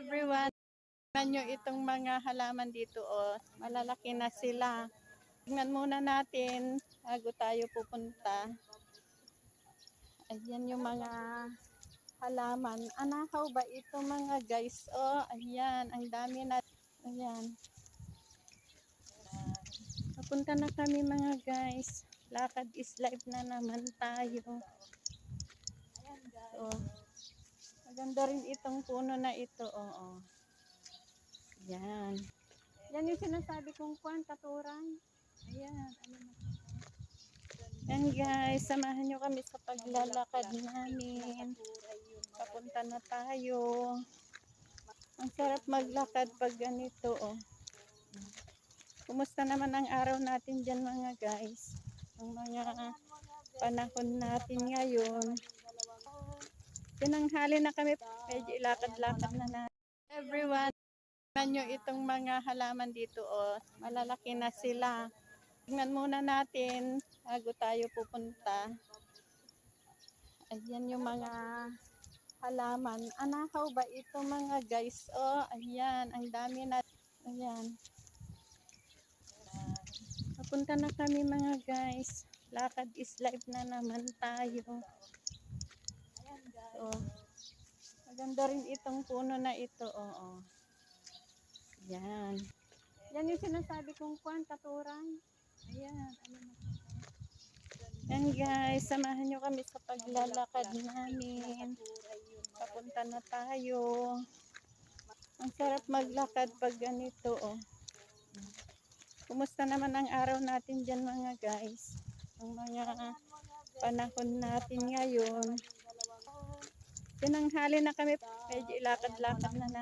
Everyone, tingnan nyo itong mga halaman dito, oh. Malalaki na sila. Tingnan muna natin bago tayo pupunta. Ayan yung mga halaman. Anahaw ba ito mga guys? Oh, ayan. Ang dami na. Ayan. Papunta na kami mga guys. Lakad is life na naman tayo. So, maganda rin itong puno na ito. Oo. Yan. Yan yung sinasabi kong kwan, katuran. Ayan. Yan guys, samahan nyo kami sa paglalakad namin. Papunta na tayo. Ang sarap maglakad pag ganito. Oh. Kumusta naman ang araw natin dyan mga guys? Ang mga panahon natin ngayon. Tinanghali na kami, medyo ilakad-lakad na natin. Everyone, tingnan nyo itong mga halaman dito. Oh. Malalaki na sila. Tingnan muna natin bago tayo pupunta. Ayan yung mga halaman. Anahaw ba ito mga guys? Oh, ayan. Ang dami na. Ayan. Papunta na kami mga guys. Lakad is life na naman tayo. So, maganda rin itong puno na ito. Oo. Yan. Yan yung sinasabi kong kwan, katuran. Ayan. Yan guys, samahan nyo kami sa paglalakad namin. Papunta na tayo. Ang sarap maglakad pag ganito. Oh. Kumusta naman ang araw natin dyan mga guys? Ang mga panahon natin ngayon. Tinanghali na kami, medyo ilakad-lakad na natin.